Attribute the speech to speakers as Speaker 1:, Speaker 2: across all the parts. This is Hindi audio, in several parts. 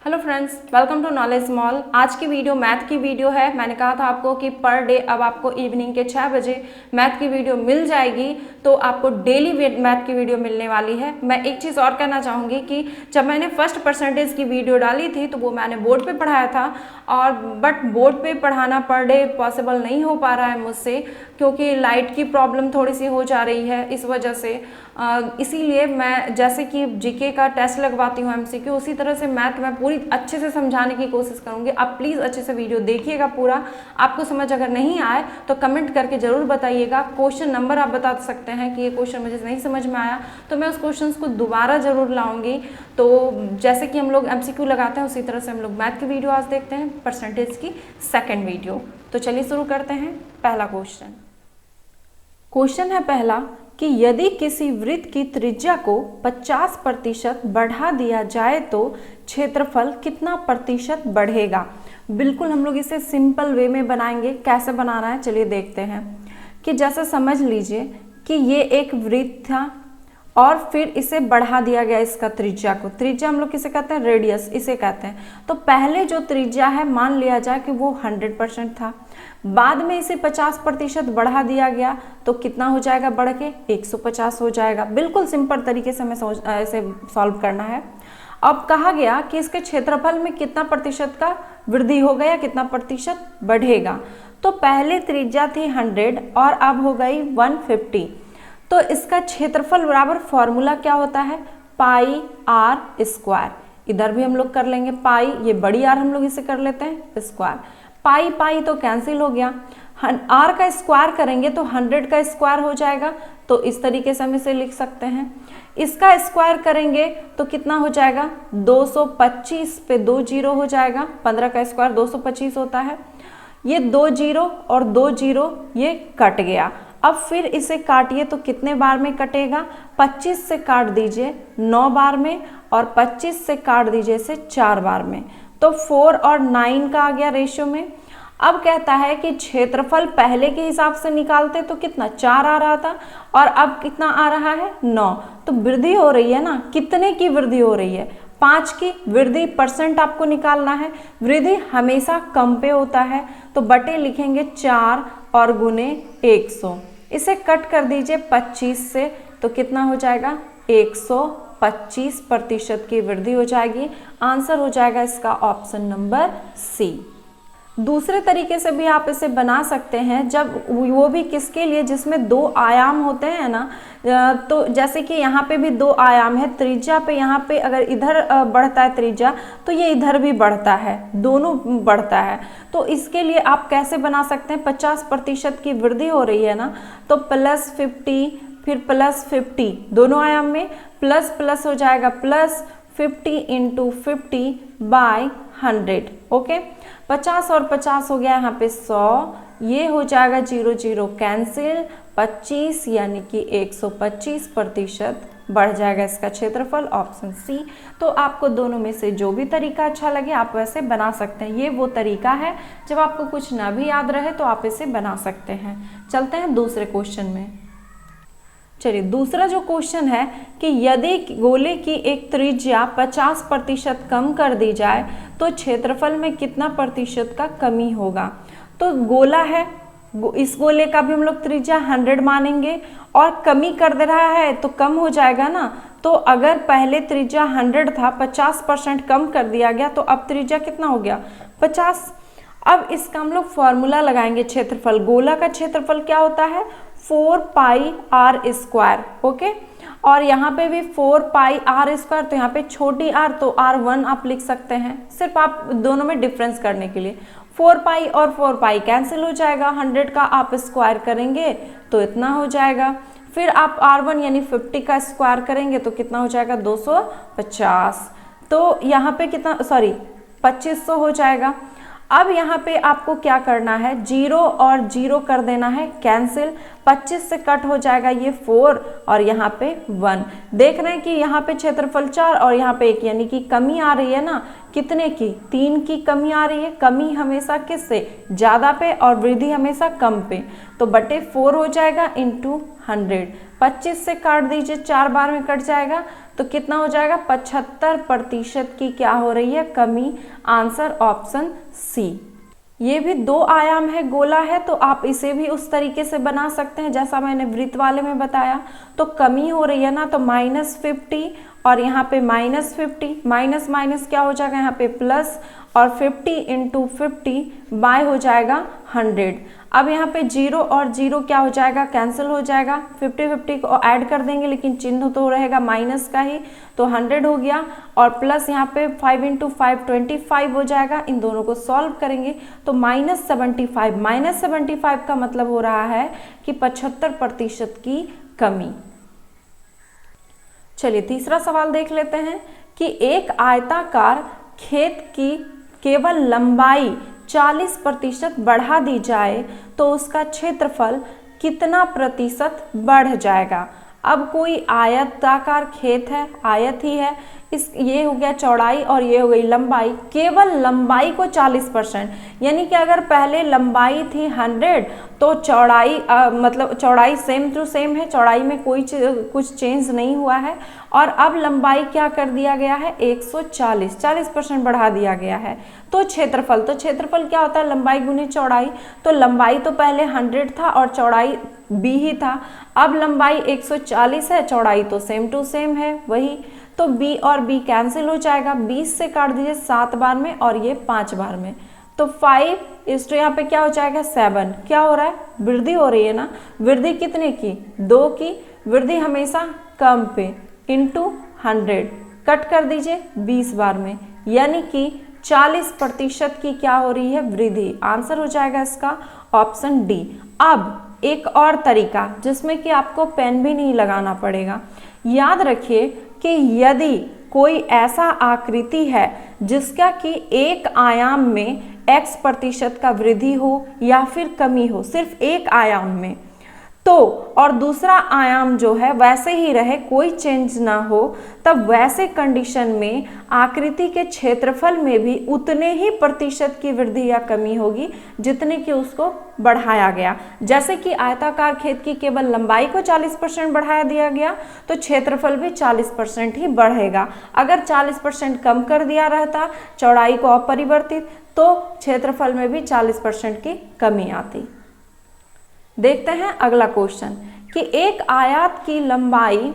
Speaker 1: Hello friends, welcome to knowledge mall. आज की वीडियो मैथ की वीडियो है। मैंने कहा था आपको कि पर डे अब आपको इवनिंग के 6 बजे मैथ की वीडियो मिल जाएगी, तो आपको डेली मैथ की वीडियो मिलने वाली है। मैं एक चीज़ और कहना चाहूँगी कि जब मैंने फर्स्ट परसेंटेज की वीडियो डाली थी तो वो मैंने बोर्ड पे पढ़ाया था, और बट बोर्ड पे पढ़ाना पर डे पॉसिबल नहीं हो पा रहा है मुझसे, क्योंकि लाइट की प्रॉब्लम थोड़ी सी हो जा रही है इस वजह से। इसीलिए मैं जैसे कि जीके का टेस्ट लगवाती हूँ एमसीक्यू, उसी तरह से मैथ मैं पूरी अच्छे से समझाने की कोशिश करूँगी। आप प्लीज़ अच्छे से वीडियो देखिएगा पूरा। आपको समझ अगर नहीं आए तो कमेंट करके ज़रूर बताइएगा। क्वेश्चन नंबर आप बता सकते हैं कि ये क्वेश्चन मुझे नहीं समझ में आया, तो मैं उस क्वेश्चन को दोबारा ज़रूर लाऊंगी। तो जैसे कि हम लोग एमसीक्यू लगाते हैं उसी तरह से हम लोग मैथ की वीडियो आज देखते हैं, परसेंटेज की सेकेंड वीडियो। तो चलिए शुरू करते हैं। पहला क्वेश्चन है पहला कि यदि किसी वृत्त की त्रिज्या को 50% बढ़ा दिया जाए तो क्षेत्रफल कितना प्रतिशत बढ़ेगा। बिल्कुल हम लोग इसे सिंपल वे में बनाएंगे। कैसे बनाना है चलिए देखते हैं। कि जैसे समझ लीजिए कि ये एक वृत्त था और फिर इसे बढ़ा दिया गया इसका त्रिज्या को। त्रिज्या हम लोग किसे कहते हैं? रेडियस इसे कहते हैं। तो पहले जो त्रिज्या है मान लिया जाए कि वो 100% था, बाद में इसे 50% बढ़ा दिया गया तो कितना हो जाएगा बढ़ के? 150 हो जाएगा। बिल्कुल सिंपल तरीके से हमें इसे सॉल्व करना है। अब कहा गया कि इसके क्षेत्रफल में कितना प्रतिशत का वृद्धि होगा या कितना प्रतिशत बढ़ेगा। तो पहले त्रिज्या थी 100 और अब हो गई 150। तो इसका क्षेत्रफल बराबर फॉर्मूला क्या होता है? पाई आर स्क्वायर। इधर भी हम लोग कर लेंगे पाई, ये बड़ी आर हम लोग इसे कर लेते हैं स्क्वायर। पाई पाई तो कैंसिल हो गया। आर का स्क्वायर करेंगे तो 100 का स्क्वायर हो जाएगा, तो इस तरीके से हम इसे लिख सकते हैं। इसका स्क्वायर करेंगे तो कितना हो जाएगा? 225 पे 2 जीरो हो जाएगा। 15 का स्क्वायर 225 होता है। ये 2 जीरो और 2 जीरो ये कट गया। अब फिर इसे काटिए तो कितने बार में कटेगा? 25 से काट दीजिए 9 बार में, और 25 से काट दीजिए इसे 4 बार में, तो 4 और 9 का आ गया रेशियो में। अब कहता है कि क्षेत्रफल पहले के हिसाब से निकालते तो कितना? 4 आ रहा था और अब कितना आ रहा है? 9। तो वृद्धि हो रही है ना। कितने की वृद्धि हो रही है? 5 की वृद्धि। परसेंट आपको निकालना है। वृद्धि हमेशा कम पे होता है, तो बटे लिखेंगे 4 और गुने 100। इसे कट कर दीजिए 25 से, तो कितना हो जाएगा? 125% की वृद्धि हो जाएगी। आंसर हो जाएगा इसका ऑप्शन नंबर सी। दूसरे तरीके से भी आप इसे बना सकते हैं, जब वो भी किसके लिए? जिसमें 2 आयाम होते हैं ना। तो जैसे कि यहाँ पे भी 2 आयाम है। त्रिज्या पे यहाँ पे अगर इधर बढ़ता है त्रिज्या तो ये इधर भी बढ़ता है, दोनों बढ़ता है। तो इसके लिए आप कैसे बना सकते हैं? 50% की वृद्धि हो रही है ना, तो +50 फिर +50, दोनों आयाम में प्लस प्लस हो जाएगा, +50 × 50/100। ओके, 50 और 50 हो गया यहाँ पे 100, ये हो जाएगा 0 0 कैंसिल, 25 यानी कि 125% बढ़ जाएगा इसका क्षेत्रफल। Option C. तो आपको दोनों में से जो भी तरीका अच्छा लगे आप वैसे बना सकते हैं। ये वो तरीका है जब आपको कुछ ना भी याद रहे तो आप इसे बना सकते हैं। चलते हैं दूसरे क्वेश्चन में। चलिए दूसरा जो क्वेश्चन है कि यदि गोले की एक त्रिज्या 50% कम कर दी जाए तो क्षेत्रफल में कितना प्रतिशत का कमी होगा। तो गोला है, इस गोले का भी हम लोग त्रिज्या 100 मानेंगे और कमी कर दे रहा है तो कम हो जाएगा ना। तो अगर पहले त्रिज्या 100 था, 50% कम कर दिया गया, तो अब त्रिज्या कितना हो गया? 50। अब इसका हम लोग फॉर्मूला लगाएंगे क्षेत्रफल। गोला का क्षेत्रफल क्या होता है? 4πr²। ओके, और यहाँ पे भी 4πr², तो यहाँ पे छोटी r तो r1 आप लिख सकते हैं, सिर्फ आप दोनों में डिफरेंस करने के लिए। 4π और 4π कैंसिल हो जाएगा, 100 का आप स्क्वायर करेंगे तो इतना हो जाएगा। फिर आप r1 यानी 50 का स्क्वायर करेंगे तो कितना हो जाएगा? 250। तो यहाँ पे कितना, सॉरी 2500 हो जाएगा। अब यहाँ पे आपको क्या करना है? 0 और 0 कर देना है कैंसिल, 25 से कट हो जाएगा ये 4 और यहाँ पे 1। देख रहे हैं कि यहाँ पे क्षेत्रफल 4 और यहाँ पे 1, यानी कि कमी आ रही है ना। कितने की? 3 की कमी आ रही है। कमी हमेशा किससे? ज़्यादा पे, और वृद्धि हमेशा कम पे। तो बटे 4 हो जाएगा × 100। 25 से काट दीजिए, 4 बार में कट जाएगा तो कितना हो जाएगा, 75% की क्या हो रही है, कमी। Answer option C. ये भी 2 आयाम है, गोला है, तो आप इसे भी उस तरीके से बना सकते हैं जैसा मैंने वृत्त वाले में बताया। तो कमी हो रही है ना, तो -50 और यहाँ पे -50, माइनस माइनस क्या हो जाएगा यहाँ पे प्लस, और 50 × 50 बाय हो जाएगा 100। अब यहाँ पे 0 और 0 क्या हो जाएगा, कैंसिल हो जाएगा। 50 को ऐड कर देंगे लेकिन चिन्ह तो रहेगा माइनस का ही, तो 100 हो गया। और प्लस यहाँ पे 5 × 5 25 हो जाएगा। इन दोनों को सॉल्व करेंगे तो -75 का मतलब हो रहा है कि 75% की कमी। चलिए तीसरा सवाल देख लेते हैं कि एक आयताकार खेत की केवल लंबाई 40% बढ़ा दी जाए तो उसका क्षेत्रफल कितना प्रतिशत बढ़ जाएगा। अब कोई आयताकार खेत है, आयत ही है, ये हो गया चौड़ाई और ये हो गई लंबाई। केवल लंबाई को 40%, यानी कि अगर पहले लंबाई थी 100 तो चौड़ाई मतलब चौड़ाई सेम टू सेम है, चौड़ाई में कोई कुछ चेंज नहीं हुआ है। और अब लंबाई क्या कर दिया गया है, 40% बढ़ा दिया गया है। तो क्षेत्रफल क्या होता है, लंबाई गुनी चौड़ाई। तो लंबाई तो पहले 100 था और चौड़ाई b ही था। अब लंबाई 140 है, चौड़ाई तो सेम टू सेम है वही, तो b और b कैंसिल हो जाएगा। 20 से काट दीजिए 7 बार में और ये 5 बार में, तो 5 इस यहाँ पे क्या हो जाएगा 7। क्या हो रहा है, वृद्धि हो रही है ना। वृद्धि कितने की, 2 की। वृद्धि हमेशा कम पे, इंटू 100 कट कर दीजिए 20 बार में, यानी कि 40% की क्या हो रही है, वृद्धि। आंसर हो जाएगा इसका ऑप्शन डी। अब एक और तरीका जिसमें कि आपको पेन भी नहीं लगाना पड़ेगा। याद रखिए कि यदि कोई ऐसा आकृति है जिसका कि एक आयाम में x% का वृद्धि हो या फिर कमी हो, सिर्फ एक आयाम में, तो और दूसरा आयाम जो है वैसे ही रहे, कोई चेंज ना हो, तब वैसे कंडीशन में आकृति के क्षेत्रफल में भी उतने ही प्रतिशत की वृद्धि या कमी होगी जितने कि उसको बढ़ाया गया। जैसे कि आयताकार खेत की केवल लंबाई को 40% बढ़ाया दिया गया तो क्षेत्रफल भी 40% ही बढ़ेगा। अगर 40% कम कर दिया रहता चौड़ाई को अपरिवर्तित, तो क्षेत्रफल में भी 40% की कमी आती। देखते हैं अगला क्वेश्चन कि एक आयत की लंबाई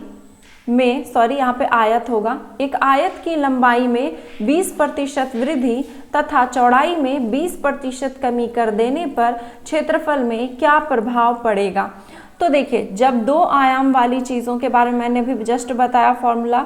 Speaker 1: में, यहाँ पे आयत होगा, एक आयत की लंबाई में 20% वृद्धि तथा चौड़ाई में 20% कमी कर देने पर क्षेत्रफल में क्या प्रभाव पड़ेगा। तो देखिए, जब 2 आयाम वाली चीज़ों के बारे में मैंने भी जस्ट बताया फॉर्मूला,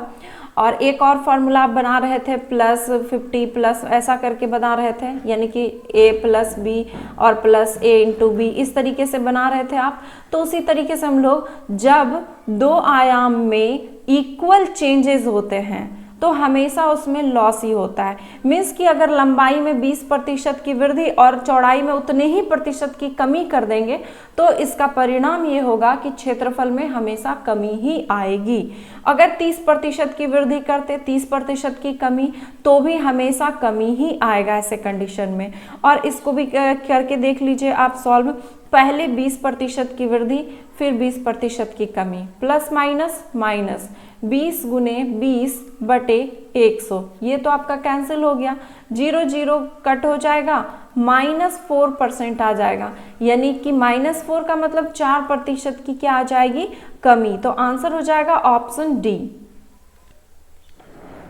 Speaker 1: और एक और फॉर्मूला आप बना रहे थे +50 प्लस ऐसा करके बना रहे थे, यानी कि a + b और +a × b, इस तरीके से बना रहे थे आप। तो उसी तरीके से हम लोग जब 2 आयाम में इक्वल चेंजेस होते हैं तो हमेशा उसमें लॉस ही होता है। मीन्स कि अगर लंबाई में 20% की वृद्धि और चौड़ाई में उतने ही प्रतिशत की कमी कर देंगे तो इसका परिणाम ये होगा कि क्षेत्रफल में हमेशा कमी ही आएगी। अगर 30% की वृद्धि करते, 30% की कमी, तो भी हमेशा कमी ही आएगा ऐसे कंडीशन में। और इसको भी करके देख लीजिए आप सॉल्व। पहले 20% की वृद्धि, फिर 20% की कमी, प्लस माइनस माइनस, 20 × 20/100, ये तो आपका कैंसिल हो गया। 0 0 कट हो जाएगा, -4% आ जाएगा, यानी कि -4 का मतलब 4% की क्या आ जाएगी, कमी। तो आंसर हो जाएगा ऑप्शन डी।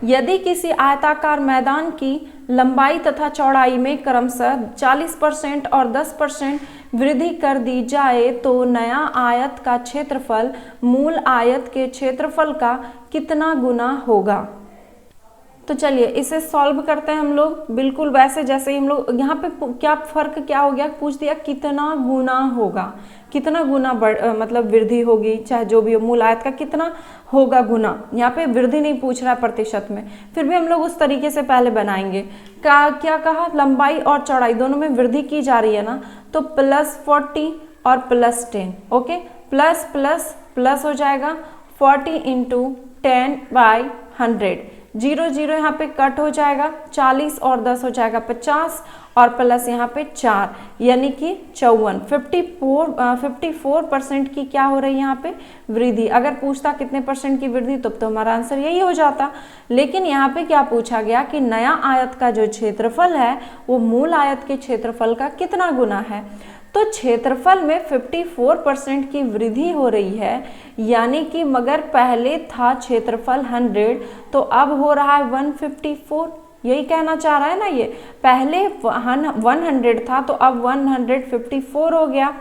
Speaker 1: यदि किसी आयताकार मैदान की लंबाई तथा चौड़ाई में क्रमशः 40% और 10% वृद्धि कर दी जाए तो नया आयत का क्षेत्रफल मूल आयत के क्षेत्रफल का कितना गुना होगा। तो चलिए इसे सॉल्व करते हैं हम लोग, बिल्कुल वैसे जैसे ही हम लोग यहाँ पे क्या फर्क क्या हो गया, पूछ दिया कितना गुना होगा, कितना गुना मतलब वृद्धि होगी, चाहे जो भी हो, मूल आयत का कितना होगा गुना। यहाँ पे वृद्धि नहीं पूछ रहा है प्रतिशत में, फिर भी हम लोग उस तरीके से पहले बनाएंगे। क्या कहा, लंबाई और चौड़ाई दोनों में वृद्धि की जा रही है ना, तो +40 और +10, ओके, प्लस प्लस प्लस हो जाएगा 40 × 10/100, जीरो जीरो यहाँ पे कट हो जाएगा, 40 और 10 हो जाएगा 50 और प्लस यहाँ पे 4 यानी कि 54, 54% की क्या हो रही है यहाँ पे वृद्धि। अगर पूछता कितने परसेंट की वृद्धि तो हमारा आंसर यही हो जाता। लेकिन यहाँ पे क्या पूछा गया कि नया आयत का जो क्षेत्रफल है वो मूल आयत के क्षेत्रफल का कितना गुना है। तो क्षेत्रफल में 54% की वृद्धि हो रही है, यानी कि मगर पहले था क्षेत्रफल 100 तो अब हो रहा है 154। यही कहना चाह रहा है ना, ये पहले 100 था तो अब 154 हो गया।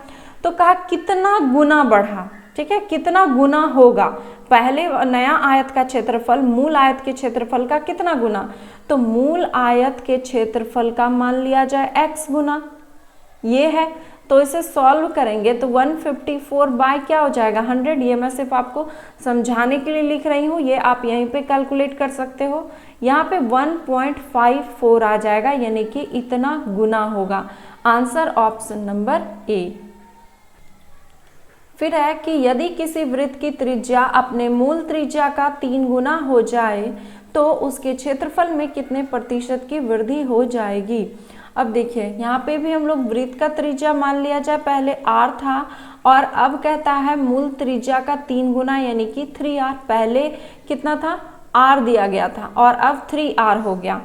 Speaker 1: तो कहा कितना गुना बढ़ा, ठीक है, कितना गुना होगा, पहले नया आयत का क्षेत्रफल मूल आयत के क्षेत्रफल का कितना गुना। तो मूल आयत के क्षेत्रफल का मान लिया जाए x गुना, ये है। तो इसे सॉल्व करेंगे तो 154 बाय क्या हो जाएगा 100। ये मैं सिर्फ आपको समझाने के लिए लिख रही हूँ, ये आप यहीं पे कैलकुलेट कर सकते हो। यहाँ पे 1.54 आ जाएगा, यानी कि इतना गुना होगा। Answer option number A. फिर है कि यदि किसी वृत्त की त्रिज्या अपने मूल त्रिज्या का 3 गुना हो जाए तो उसके क्षेत्रफल में कितने प्रतिशत की वृद्धि हो जाएगी। अब देखिए यहाँ पे भी हम लोग वृत्त का त्रिज्या मान लिया जाए, पहले r था और अब कहता है मूल त्रिज्या का 3 गुना यानी कि 3r। पहले कितना था r दिया गया था और अब 3r हो गया।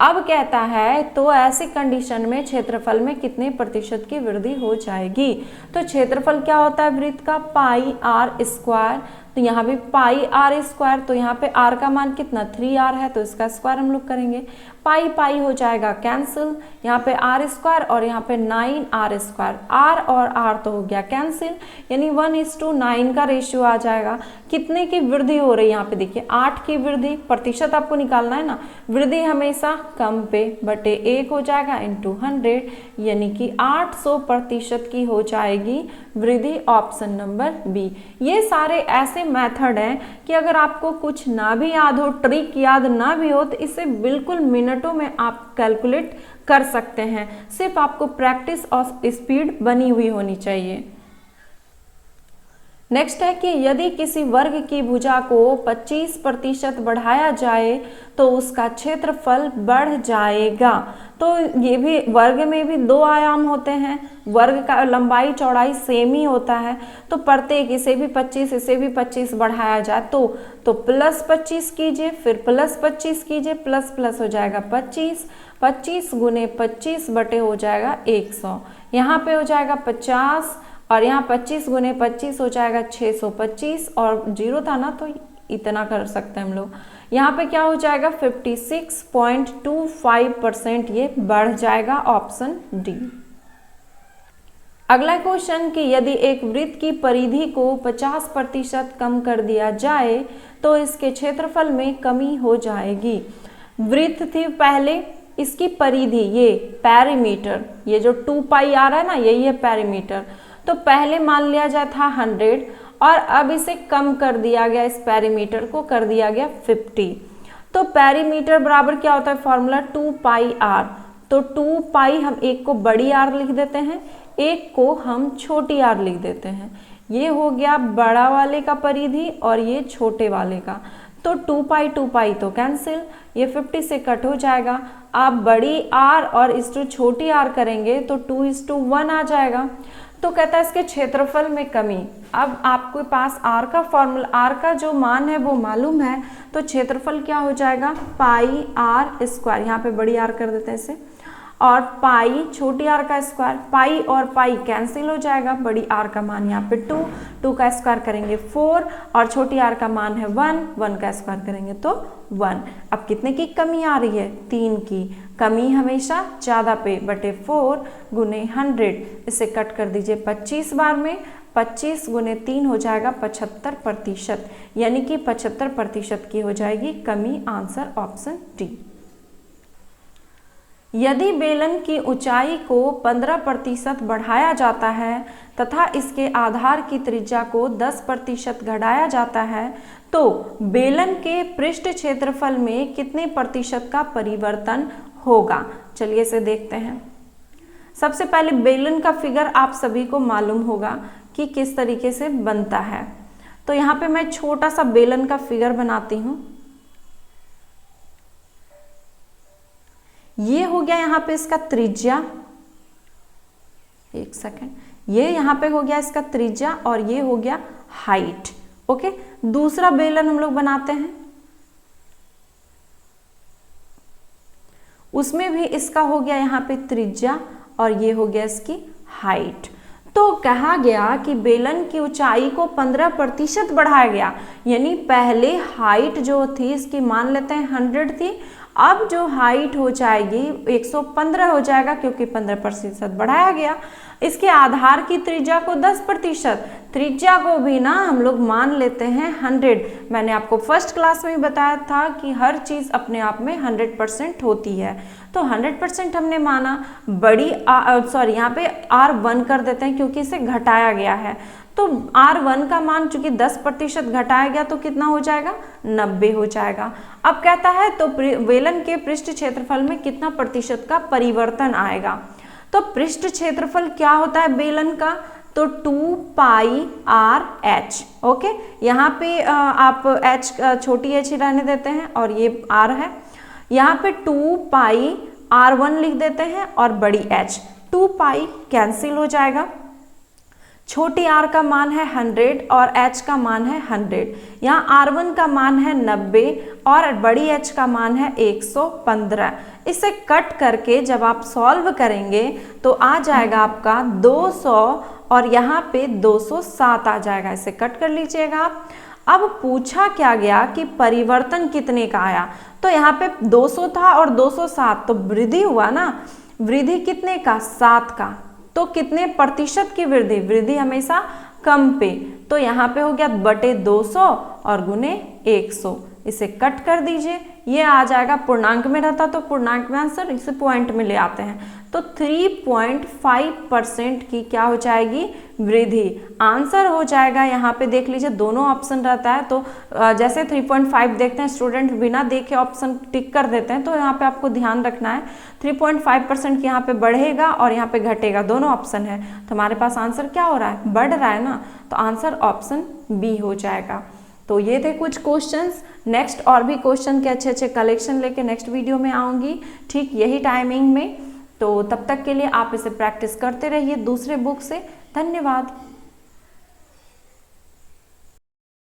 Speaker 1: अब कहता है तो ऐसी कंडीशन में क्षेत्रफल में कितने प्रतिशत की वृद्धि हो जाएगी। तो क्षेत्रफल क्या होता है वृत्त का पाई आर स्क्वायर, तो यहाँ भी पाई आर स्क्वायर, तो यहाँ पे r का मान कितना 3r है तो इसका स्क्वायर हम लोग करेंगे। पाई पाई हो जाएगा कैंसिल, यहाँ पे r स्क्वायर और यहाँ पे 9r स्क्वायर, r और r तो हो गया कैंसिल, यानी 1:9 का रेशियो आ जाएगा। कितने की वृद्धि हो रही है यहाँ पे देखिए 8 की वृद्धि, प्रतिशत आपको निकालना है ना, वृद्धि हमेशा कम पे बटे 1 हो जाएगा इंटू 100, यानी कि 800% की हो जाएगी वृद्धि। Option number B. ये सारे ऐसे मेथड हैं कि अगर आपको कुछ ना भी याद हो, ट्रिक याद ना भी हो, तो इसे बिल्कुल मिनटों में आप कैलकुलेट कर सकते हैं। सिर्फ आपको प्रैक्टिस और स्पीड बनी हुई होनी चाहिए। नेक्स्ट है कि यदि किसी वर्ग की भुजा को 25% बढ़ाया जाए तो उसका क्षेत्रफल बढ़ जाएगा। तो ये भी वर्ग में भी 2 आयाम होते हैं, वर्ग का लंबाई चौड़ाई सेम ही होता है, तो प्रत्येक इसे भी 25 इसे भी 25 बढ़ाया जाए तो प्लस 25 कीजिए, फिर प्लस 25 कीजिए, प्लस प्लस हो जाएगा 25, 25 गुने 25 बटे हो जाएगा 100, यहाँ पे हो जाएगा 50 और यहाँ 25 गुने 25 हो जाएगा 625 और 0 था ना तो इतना कर सकते हैं हम लोग। यहाँ पे क्या हो जाएगा 56.25% ये बढ़ जाएगा। Option D. अगला क्वेश्चन कि यदि एक वृत्त की परिधि को 50% कम कर दिया जाए तो इसके क्षेत्रफल में कमी हो जाएगी। वृत्त थी पहले, इसकी परिधि ये पेरीमीटर, ये जो 2 पाई आ रहा है ना यही है पेरीमीटर। तो पहले मान लिया जाए था 100 और अब इसे कम कर दिया गया, इस पेरीमीटर को कर दिया गया 50। तो पेरीमीटर बराबर क्या होता है फॉर्मूला 2 पाई आर। तो 2 पाई हम एक को बड़ी आर लिख देते हैं, एक को हम छोटी आर लिख देते हैं। ये हो गया बड़ा वाले का परिधि और ये छोटे वाले का। तो 2 पाई तो कैंसिल, ये 50 से कट हो जाएगा। आप बड़ी आर और इस टू छोटी आर करेंगे तो 2:1 आ जाएगा। तो कहता है इसके क्षेत्रफल में कमी। अब आपके पास आर का फॉर्मूला, आर का जो मान है वो मालूम है, तो क्षेत्रफल क्या हो जाएगा पाई आर स्क्वायर, यहाँ पे बड़ी आर कर देते हैं इसे, और पाई छोटी आर का स्क्वायर, पाई और पाई कैंसिल हो जाएगा, बड़ी आर का मान यहाँ पे 2 का स्क्वायर करेंगे 4 और छोटी आर का मान है 1 का स्क्वायर करेंगे तो 1। अब कितने की कमी आ रही है 3 की, कमी हमेशा ज़्यादा पे बटे 4 गुने 100, इसे कट कर दीजिए 25 बार में, 25 गुने 3 हो जाएगा 75%, यानी कि 75% की हो जाएगी कमी। Answer option D. यदि बेलन की ऊंचाई को 15% बढ़ाया जाता है तथा इसके आधार की त्रिज्या को 10% घटाया जाता है तो बेलन के पृष्ठ क्षेत्रफल में कितने प्रतिशत का परिवर्तन होगा। चलिए इसे देखते हैं। सबसे पहले बेलन का फिगर आप सभी को मालूम होगा कि किस तरीके से बनता है। तो यहाँ पे मैं छोटा सा बेलन का फिगर बनाती हूँ। ये हो गया यहाँ पे इसका त्रिज्या, एक सेकेंड, ये यहाँ पे हो गया इसका त्रिज्या और ये हो गया हाइट। ओके, दूसरा बेलन हम लोग बनाते हैं, उसमें भी इसका हो गया यहाँ पे त्रिज्या और ये हो गया इसकी हाइट। तो कहा गया कि बेलन की ऊंचाई को 15% बढ़ाया गया, यानी पहले हाइट जो थी इसकी मान लेते हैं 100 थी, अब जो हाइट हो जाएगी 115 हो जाएगा क्योंकि 15% बढ़ाया गया। इसके आधार की त्रिज्या को 10%, त्रिज्या को भी ना हम लोग मान लेते हैं 100। मैंने आपको फर्स्ट क्लास में ही बताया था कि हर चीज अपने आप में 100% होती है, तो 100% हमने माना। बड़ी सॉरी यहाँ पे R1 कर देते हैं क्योंकि इसे घटाया गया है, तो R1 का मान चूंकि 10% घटाया गया तो कितना हो जाएगा, 90 हो जाएगा। अब कहता है तो बेलन के पृष्ठ क्षेत्रफल में कितना प्रतिशत का परिवर्तन आएगा। तो पृष्ठ क्षेत्रफल क्या होता है बेलन का, तो 2πr/h। ओके, यहाँ पे आप h छोटी h ही रहने देते हैं और ये r है, यहाँ पे 2πr1 लिख देते हैं और बड़ी h, 2π कैंसिल हो जाएगा, छोटी r का मान है 100 और h का मान है 100, यहाँ r1 का मान है 90 और बड़ी h का मान है 115। इसे कट करके जब आप सॉल्व करेंगे तो आ जाएगा आपका 200 और यहाँ पे 207 आ जाएगा। इसे कट कर लीजिएगा आप। अब पूछा क्या गया कि परिवर्तन कितने का आया, तो यहाँ पे 200 था और 207, तो वृद्धि हुआ ना, वृद्धि कितने का, 7 का, तो कितने प्रतिशत की वृद्धि, वृद्धि हमेशा कम पे, तो यहाँ पे हो गया बटे 200 और गुने 100। इसे कट कर दीजिए, ये आ जाएगा, पूर्णांक में रहता तो पूर्णांक में आंसर, इसे पॉइंट में ले आते हैं, तो 3.5% की क्या हो जाएगी, वृद्धि। आंसर हो जाएगा, यहाँ पे देख लीजिए दोनों ऑप्शन रहता है, तो जैसे 3.5 देखते हैं स्टूडेंट बिना देखे ऑप्शन टिक कर देते हैं, तो यहाँ पे आपको ध्यान रखना है 3.5% की यहाँ पे बढ़ेगा और यहाँ पे घटेगा, दोनों ऑप्शन है, तो हमारे पास आंसर क्या हो रहा है, बढ़ रहा है ना, तो आंसर ऑप्शन बी हो जाएगा। तो ये थे कुछ क्वेश्चंस। नेक्स्ट और भी क्वेश्चन के अच्छे अच्छे कलेक्शन लेके नेक्स्ट वीडियो में आऊँगी, ठीक यही टाइमिंग में। तो तब तक के लिए आप इसे प्रैक्टिस करते रहिए दूसरे बुक से। धन्यवाद।